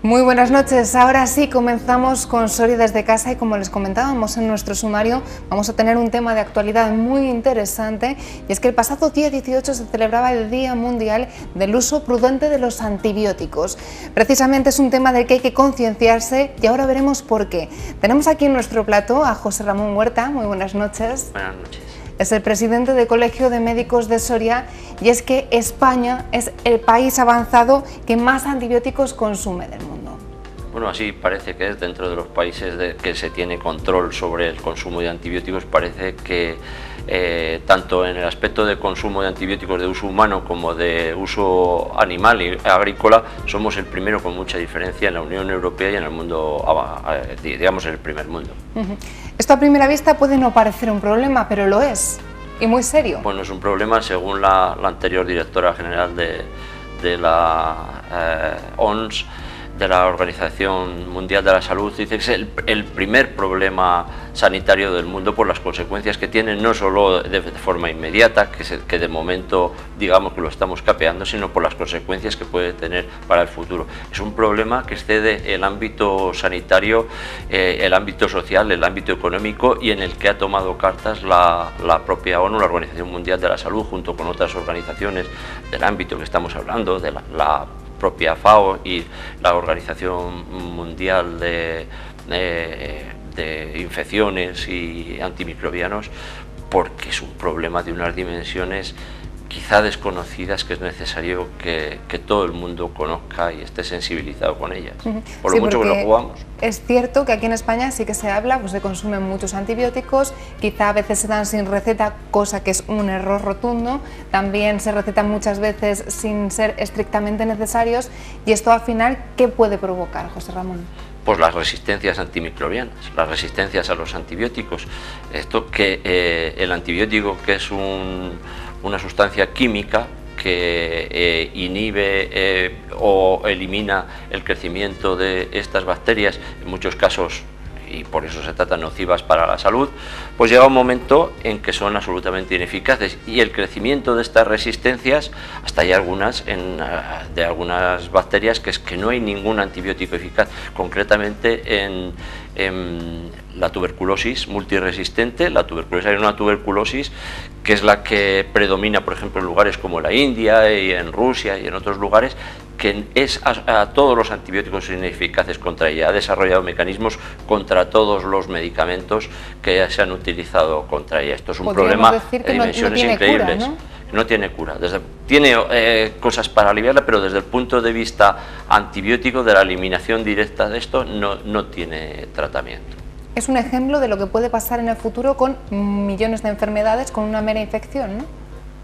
Muy buenas noches, ahora sí comenzamos con Soria desde casa y como les comentábamos en nuestro sumario vamos a tener un tema de actualidad muy interesante y es que el pasado día 18 se celebraba el Día Mundial del Uso Prudente de los Antibióticos. Precisamente es un tema del que hay que concienciarse y ahora veremos por qué. Tenemos aquí en nuestro plató a José Ramón Huerta, muy buenas noches. Buenas noches. Es el presidente del Colegio de Médicos de Soria y es que España es el país avanzado que más antibióticos consume del mundo. Bueno, así parece que es dentro de los países que se tiene control sobre el consumo de antibióticos. Parece que tanto en el aspecto de consumo de antibióticos de uso humano como de uso animal y agrícola somos el primero con mucha diferencia en la Unión Europea y en el mundo, digamos, en el primer mundo. Esto a primera vista puede no parecer un problema, pero lo es, y muy serio. Bueno, es un problema según la anterior directora general de la OMS, de la Organización Mundial de la Salud, dice que es el primer problema sanitario del mundo por las consecuencias que tiene, no solo de forma inmediata, que de momento digamos que lo estamos capeando, sino por las consecuencias que puede tener para el futuro. Es un problema que excede el ámbito sanitario, el ámbito social, el ámbito económico y en el que ha tomado cartas la propia ONU, la Organización Mundial de la Salud, junto con otras organizaciones del ámbito que estamos hablando, de la propia FAO y la Organización Mundial de Infecciones y Antimicrobianos, porque es un problema de unas dimensiones quizá desconocidas que es necesario que todo el mundo conozca y esté sensibilizado con ellas, por lo mucho que lo jugamos. Es cierto que aquí en España sí que se habla, pues se consumen muchos antibióticos, quizá a veces se dan sin receta, cosa que es un error rotundo, también se recetan muchas veces sin ser estrictamente necesarios, y esto al final, ¿qué puede provocar, José Ramón? Pues las resistencias antimicrobianas, las resistencias a los antibióticos. Esto que el antibiótico, que es una sustancia química que inhibe o elimina el crecimiento de estas bacterias, en muchos casos, y por eso se tratan nocivas para la salud, pues llega un momento en que son absolutamente ineficaces y el crecimiento de estas resistencias, hasta hay algunas de algunas bacterias que es que no hay ningún antibiótico eficaz, concretamente en la tuberculosis multiresistente. La tuberculosis, hay una tuberculosis que es la que predomina, por ejemplo, en lugares como la India y en Rusia y en otros lugares, que es a todos los antibióticos ineficaces contra ella. Ha desarrollado mecanismos contra todos los medicamentos que se han utilizado contra ella. Esto es un problema de dimensiones increíbles. Cura, ¿no? No tiene cura, tiene cosas para aliviarla, pero desde el punto de vista antibiótico, de la eliminación directa de esto, no tiene tratamiento. Es un ejemplo de lo que puede pasar en el futuro con millones de enfermedades con una mera infección, ¿no?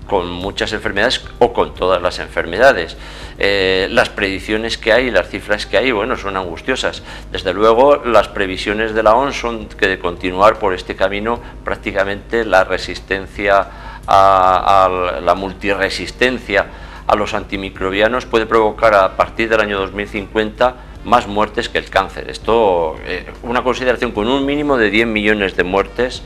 Con muchas enfermedades o con todas las enfermedades. Las predicciones que hay, las cifras que hay, bueno, son angustiosas. Desde luego, las previsiones de la OMS son que de continuar por este camino, prácticamente la resistencia a la multiresistencia a los antimicrobianos puede provocar a partir del año 2050 más muertes que el cáncer. Esto, una consideración con un mínimo de 10 millones de muertes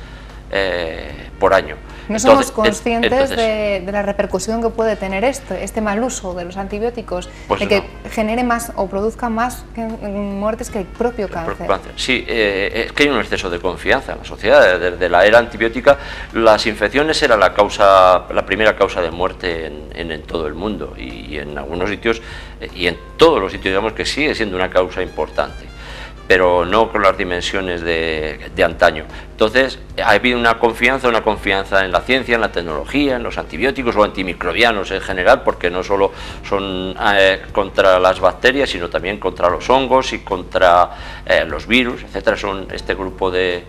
por año. No somos conscientes de la repercusión que puede tener este mal uso de los antibióticos, pues de que genere más o produzca más muertes que el propio cáncer. Sí, es que hay un exceso de confianza en la sociedad. Desde la era antibiótica, las infecciones eran la primera causa de muerte en todo el mundo y en algunos sitios y en todos los sitios, digamos que sigue siendo una causa importante, pero no con las dimensiones de antaño. Entonces, ha habido una confianza en la ciencia, en la tecnología, en los antibióticos o antimicrobianos en general, porque no solo son contra las bacterias, sino también contra los hongos y contra los virus, etcétera. Son este grupo de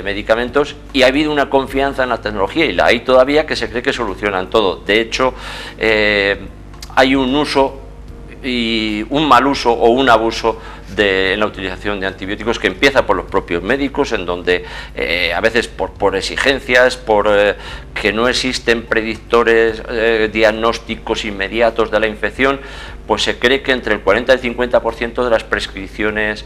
medicamentos, y ha habido una confianza en la tecnología, y la hay todavía, que se cree que solucionan todo. De hecho, hay un uso y un mal uso o un abuso en la utilización de antibióticos, que empieza por los propios médicos, en donde a veces por exigencias, que no existen predictores diagnósticos inmediatos de la infección, pues se cree que entre el 40 y el 50% de las prescripciones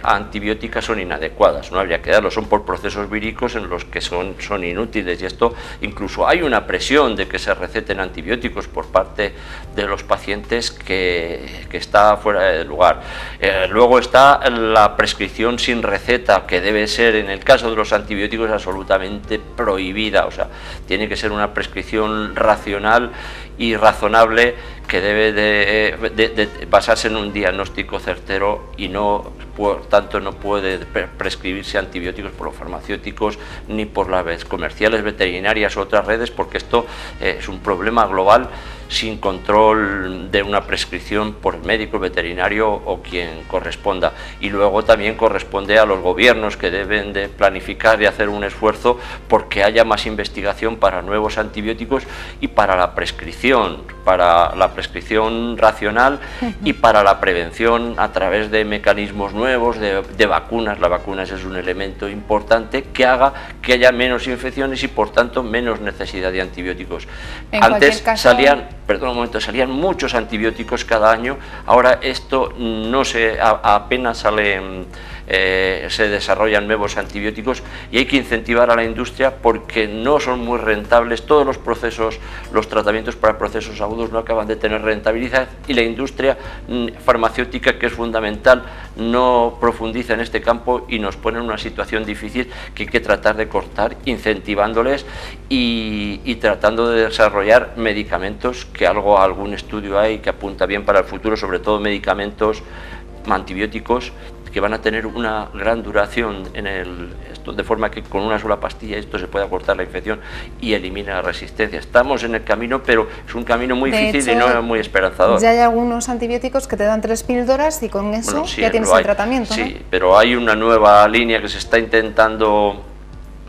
antibióticas son inadecuadas. No habría que darlo, son por procesos víricos en los que son inútiles, y esto incluso hay una presión de que se receten antibióticos por parte de los pacientes que está fuera de lugar. Luego está la prescripción sin receta, que debe ser, en el caso de los antibióticos, absolutamente prohibida. O sea, tiene que ser una prescripción racional y razonable, que debe de basarse en un diagnóstico certero, y no, por tanto, no puede prescribirse antibióticos por los farmacéuticos ni por las redes comerciales, veterinarias u otras redes, porque esto es un problema global, sin control de una prescripción por el médico, el veterinario o quien corresponda. Y luego también corresponde a los gobiernos, que deben de planificar y hacer un esfuerzo porque haya más investigación para nuevos antibióticos y para la prescripción racional y para la prevención a través de mecanismos nuevos, de vacunas. Las vacunas es un elemento importante que haga que haya menos infecciones y por tanto menos necesidad de antibióticos. Antes salían muchos antibióticos cada año, ahora esto no apenas se desarrollan nuevos antibióticos, y hay que incentivar a la industria porque no son muy rentables. Todos los tratamientos para procesos agudos no acaban de tener rentabilidad, y la industria farmacéutica, que es fundamental, no profundiza en este campo y nos pone en una situación difícil que hay que tratar de cortar, incentivándoles y tratando de desarrollar medicamentos, que algún estudio hay que apunta bien para el futuro, sobre todo medicamentos antibióticos que van a tener una gran duración de forma que con una sola pastilla esto se pueda cortar la infección y elimina la resistencia. Estamos en el camino, pero es un camino muy difícil y no muy esperanzador. Ya hay algunos antibióticos que te dan 3 píldoras y con eso ya tienes el tratamiento, ¿no? Sí, pero hay una nueva línea que se está intentando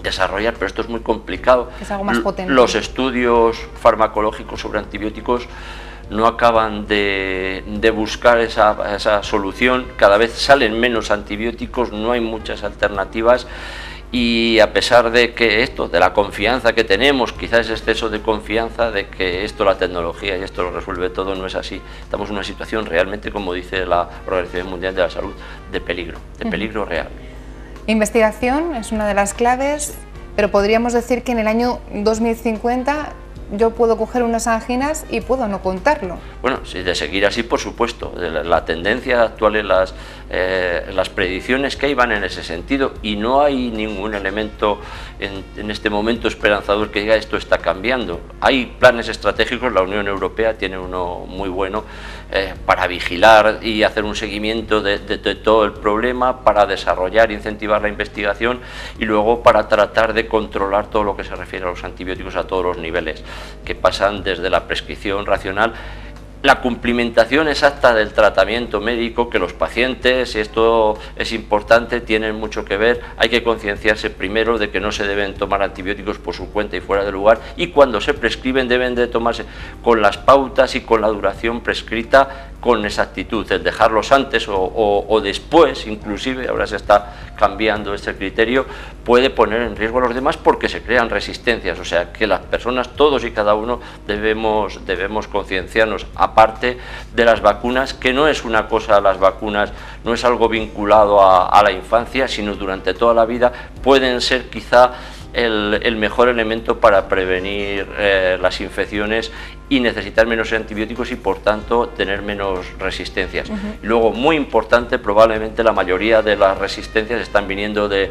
desarrollar, pero esto es muy complicado. Es algo más potente. Los estudios farmacológicos sobre antibióticos no acaban de buscar esa solución. Cada vez salen menos antibióticos, no hay muchas alternativas, y a pesar de que de la confianza que tenemos, quizás exceso de confianza de que la tecnología y esto lo resuelve todo, no es así. Estamos en una situación realmente, como dice la Organización Mundial de la Salud, de peligro real. Investigación es una de las claves, pero podríamos decir que en el año 2050 yo puedo coger unas anginas y puedo no contarlo. Bueno, si de seguir así, por supuesto. La tendencia actual en las predicciones que hay van en ese sentido, y no hay ningún elemento en este momento esperanzador que diga esto está cambiando. Hay planes estratégicos, la Unión Europea tiene uno muy bueno para vigilar y hacer un seguimiento de todo el problema, para desarrollar e incentivar la investigación, y luego para tratar de controlar todo lo que se refiere a los antibióticos a todos los niveles, que pasan desde la prescripción racional, la cumplimentación exacta del tratamiento médico, que los pacientes, y esto es importante, tienen mucho que ver. Hay que concienciarse primero de que no se deben tomar antibióticos por su cuenta y fuera de lugar, y cuando se prescriben deben de tomarse con las pautas y con la duración prescrita, con exactitud. El dejarlos antes o después, inclusive, ahora se está cambiando este criterio, puede poner en riesgo a los demás porque se crean resistencias. O sea que las personas, todos y cada uno, debemos concienciarnos, aparte de las vacunas, que no es una cosa, las vacunas no es algo vinculado a la infancia, sino durante toda la vida pueden ser quizá el mejor elemento para prevenir las infecciones y necesitar menos antibióticos y por tanto tener menos resistencias. Y luego, muy importante, probablemente la mayoría de las resistencias están viniendo de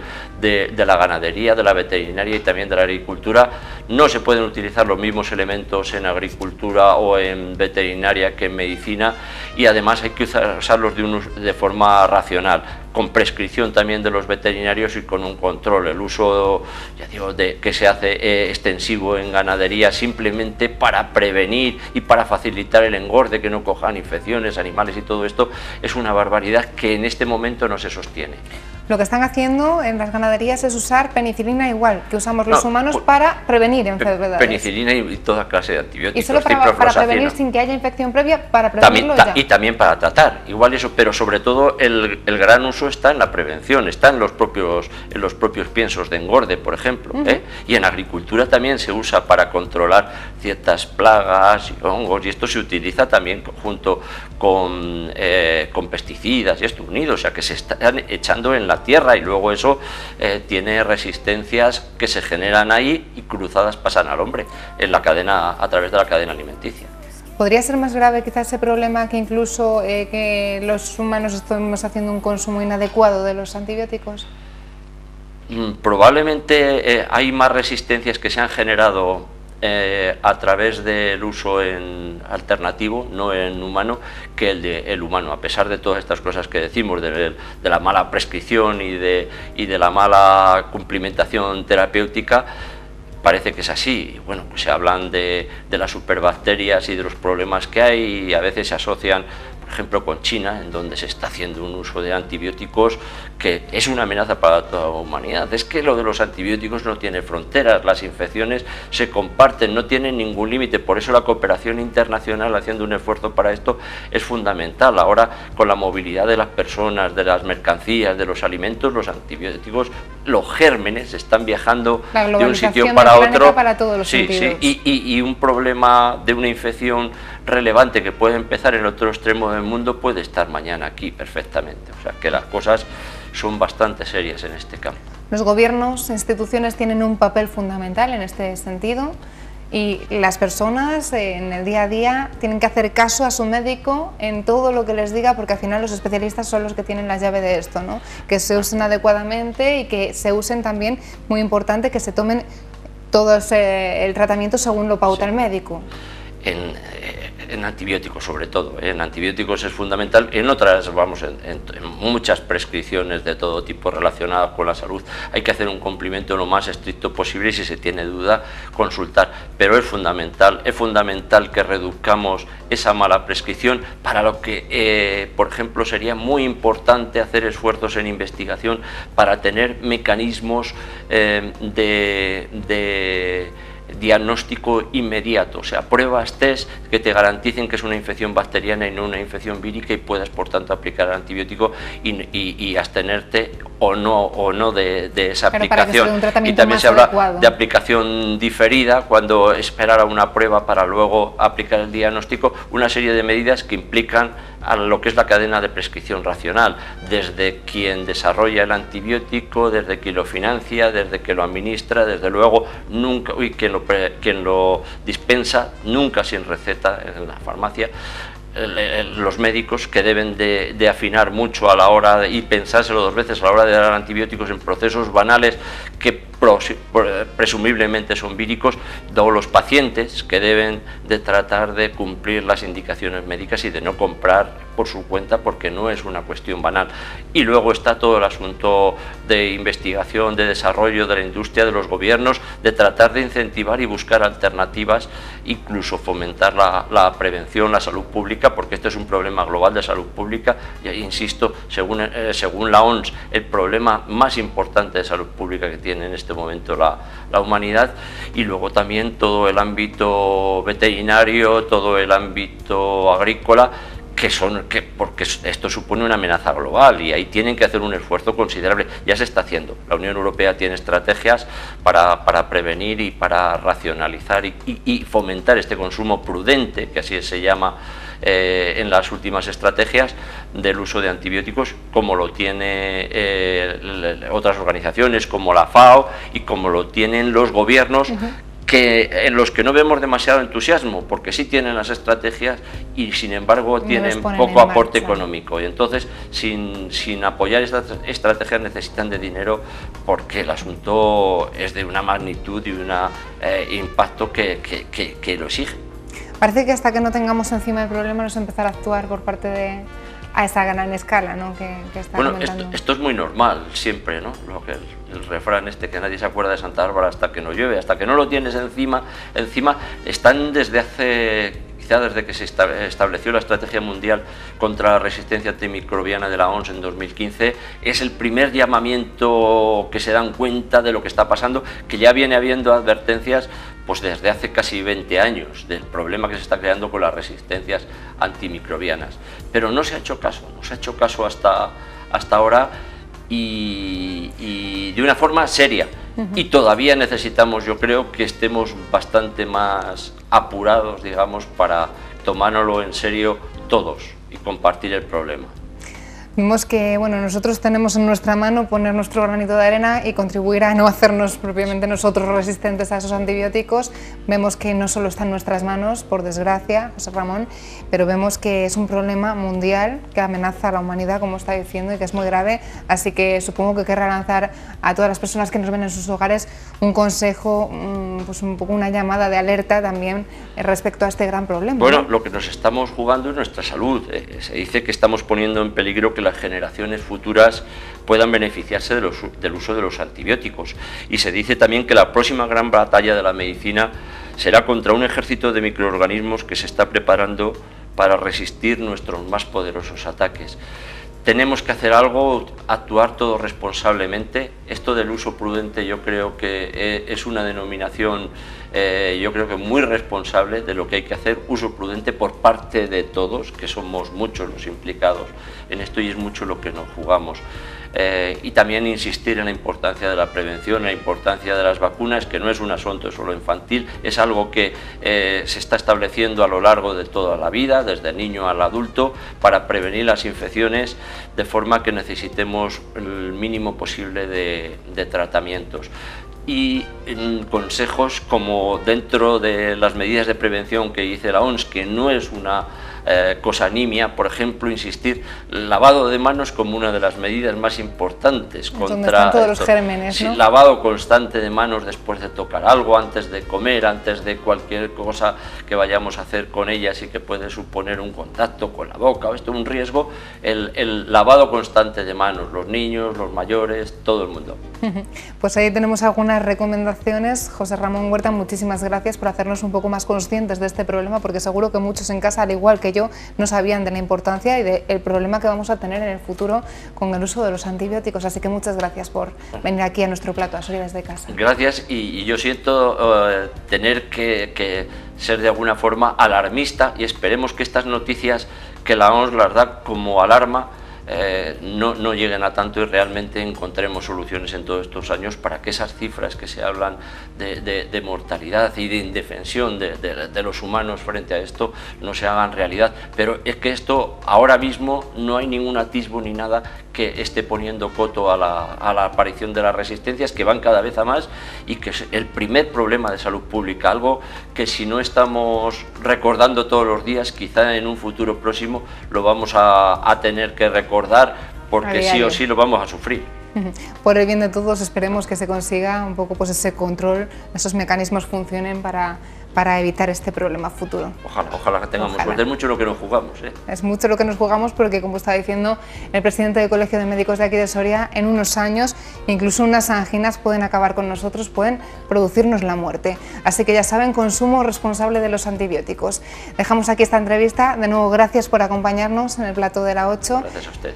la ganadería, de la veterinaria y también de la agricultura. No se pueden utilizar los mismos elementos en agricultura o en veterinaria que en medicina, y además hay que usarlos de forma racional, con prescripción también de los veterinarios y con un control. El uso, ya digo, que se hace extensivo en ganadería simplemente para prevenir y para facilitar el engorde, que no cojan infecciones animales y todo esto, es una barbaridad que en este momento no se sostiene. Lo que están haciendo en las ganaderías es usar penicilina igual que usamos los humanos para prevenir enfermedades. Penicilina y toda clase de antibióticos. Y solo para prevenir sin que haya infección previa, para prevenirlo y también para tratar, igual eso, pero sobre todo el gran uso está en la prevención, está en los propios piensos de engorde, por ejemplo, y en agricultura también se usa para controlar ciertas plagas y hongos, y esto se utiliza también junto con pesticidas y esto unido, o sea que se están echando en la tierra y luego eso tiene resistencias que se generan ahí y cruzadas pasan al hombre en la cadena, a través de la cadena alimenticia. ¿Podría ser más grave quizás ese problema que incluso que los humanos estamos haciendo un consumo inadecuado de los antibióticos? Probablemente hay más resistencias que se han generado a través del uso alternativo, no en humano, que el humano, a pesar de todas estas cosas que decimos, de la mala prescripción y de la mala cumplimentación terapéutica. Parece que es así. Bueno, pues se hablan de las superbacterias y de los problemas que hay, y a veces se asocian, por ejemplo, con China, en donde se está haciendo un uso de antibióticos que es una amenaza para toda la humanidad. Es que lo de los antibióticos no tiene fronteras, las infecciones se comparten, no tienen ningún límite, por eso la cooperación internacional haciendo un esfuerzo para esto es fundamental. Ahora, con la movilidad de las personas, de las mercancías, de los alimentos, los antibióticos, los gérmenes están viajando de un sitio para otro. Para todos los sentidos. Y un problema de una infección relevante que puede empezar en otro extremo del mundo puede estar mañana aquí perfectamente. O sea que las cosas son bastante serias en este campo. Los gobiernos, instituciones tienen un papel fundamental en este sentido, y las personas en el día a día tienen que hacer caso a su médico en todo lo que les diga, porque al final los especialistas son los que tienen la llave de esto, ¿no? Que se usen adecuadamente y que se usen también, muy importante, que se tomen todo el tratamiento según lo pauta el médico. En antibióticos sobre todo, en antibióticos es fundamental, en otras, vamos, en muchas prescripciones de todo tipo relacionadas con la salud hay que hacer un cumplimiento lo más estricto posible y si se tiene duda consultar, pero es fundamental que reduzcamos esa mala prescripción, para lo que, por ejemplo, sería muy importante hacer esfuerzos en investigación para tener mecanismos de diagnóstico inmediato, o sea, pruebas test que te garanticen que es una infección bacteriana y no una infección vírica, y puedas por tanto aplicar el antibiótico y abstenerte o no de esa aplicación. Y también se habla adecuado de aplicación diferida, cuando esperar a una prueba para luego aplicar el diagnóstico, una serie de medidas que implican a lo que es la cadena de prescripción racional, desde quien desarrolla el antibiótico, desde quien lo financia, desde quien lo administra, desde luego nunca, quien lo dispensa, nunca sin receta en la farmacia. Los médicos, que deben de afinar mucho a la hora y pensárselo dos veces a la hora de dar antibióticos en procesos banales que presumiblemente son víricos, o los pacientes, que deben de tratar de cumplir las indicaciones médicas y de no comprar por su cuenta, porque no es una cuestión banal. Y luego está todo el asunto de investigación, de desarrollo de la industria, de los gobiernos, de tratar de incentivar y buscar alternativas, incluso fomentar la prevención, la salud pública, porque este es un problema global de salud pública, y ahí insisto, según la OMS, el problema más importante de salud pública que tiene en este momento la humanidad. Y luego también todo el ámbito veterinario, todo el ámbito agrícola, porque esto supone una amenaza global y ahí tienen que hacer un esfuerzo considerable. Ya se está haciendo. La Unión Europea tiene estrategias para prevenir y para racionalizar y fomentar este consumo prudente, que así se llama en las últimas estrategias del uso de antibióticos, como lo tiene otras organizaciones como la FAO y como lo tienen los gobiernos, en los que no vemos demasiado entusiasmo, porque sí tienen las estrategias y sin embargo tienen poco aporte económico, y entonces sin apoyar estas estrategias necesitan de dinero, porque el asunto es de una magnitud y un impacto que lo exige. Parece que hasta que no tengamos encima el problema no es empezar a actuar por parte a esa gran escala, ¿no? que está comentando. Esto es muy normal siempre, ¿no? Lo que el refrán que nadie se acuerda de Santa Bárbara hasta que no llueve, hasta que no lo tienes encima están desde hace quizá desde que se estableció la Estrategia Mundial contra la Resistencia Antimicrobiana de la OMS en 2015, es el primer llamamiento que se dan cuenta de lo que está pasando, que ya viene habiendo advertencias pues desde hace casi 20 años del problema que se está creando con las resistencias antimicrobianas. Pero no se ha hecho caso, hasta ahora y de una forma seria. Y todavía necesitamos, yo creo, que estemos bastante más apurados, digamos, para tomárnoslo en serio todos y compartir el problema. Vemos que bueno, nosotros tenemos en nuestra mano poner nuestro granito de arena y contribuir a no hacernos propiamente nosotros resistentes a esos antibióticos. Vemos que no solo está en nuestras manos, por desgracia, José Ramón, pero vemos que es un problema mundial que amenaza a la humanidad, como está diciendo, y que es muy grave. Así que supongo que querrá lanzar a todas las personas que nos ven en sus hogares un consejo, pues un poco una llamada de alerta también respecto a este gran problema. Bueno, ¿no? Lo que nos estamos jugando es nuestra salud. Se dice que estamos poniendo en peligro que las generaciones futuras puedan beneficiarse del uso de los antibióticos. Y se dice también que la próxima gran batalla de la medicina será contra un ejército de microorganismos que se está preparando para resistir nuestros más poderosos ataques. Tenemos que hacer algo, actuar todos responsablemente. Esto del uso prudente yo creo que es una denominación, yo creo que muy responsable de lo que hay que hacer, uso prudente por parte de todos, que somos muchos los implicados en esto y es mucho lo que nos jugamos. Y también insistir en la importancia de la prevención, en la importancia de las vacunas, que no es un asunto solo infantil, es algo que se está estableciendo a lo largo de toda la vida, desde el niño al adulto, para prevenir las infecciones, de forma que necesitemos el mínimo posible de tratamientos. Y consejos como dentro de las medidas de prevención que dice la OMS, que no es una cosa nimia, por ejemplo, insistir, lavado de manos como una de las medidas más importantes contra todos los gérmenes, ¿no? Sí, lavado constante de manos después de tocar algo, antes de comer, antes de cualquier cosa que vayamos a hacer con ellas y que puede suponer un contacto con la boca o esto un riesgo, el lavado constante de manos, los niños, los mayores, todo el mundo. Pues ahí tenemos algunas recomendaciones. José Ramón Huerta, muchísimas gracias por hacernos un poco más conscientes de este problema, porque seguro que muchos en casa, al igual que yo, no sabían de la importancia y del problema que vamos a tener en el futuro con el uso de los antibióticos. Así que muchas gracias por venir aquí a nuestro plato, a Soria desde casa. Gracias, y yo siento tener que ser de alguna forma alarmista, y esperemos que estas noticias que la OMS las da como alarma no lleguen a tanto y realmente encontremos soluciones en todos estos años para que esas cifras que se hablan de mortalidad y de indefensión de los humanos frente a esto no se hagan realidad. Pero es que esto ahora mismo no hay ningún atisbo ni nada que esté poniendo coto a la aparición de las resistencias, que van cada vez a más, y que es el primer problema de salud pública, algo que si no estamos recordando todos los días, quizá en un futuro próximo lo vamos a tener que recordar, porque sí o sí lo vamos a sufrir. Por el bien de todos, esperemos que se consiga un poco pues ese control, esos mecanismos funcionen para evitar este problema futuro. Ojalá que tengamos suerte. Es mucho lo que nos jugamos, ¿eh? Es mucho lo que nos jugamos, porque, como está diciendo el presidente del Colegio de Médicos de aquí de Soria, en unos años incluso unas anginas pueden acabar con nosotros, pueden producirnos la muerte. Así que ya saben, consumo responsable de los antibióticos. Dejamos aquí esta entrevista. De nuevo, gracias por acompañarnos en el plato de la 8. Gracias a ustedes.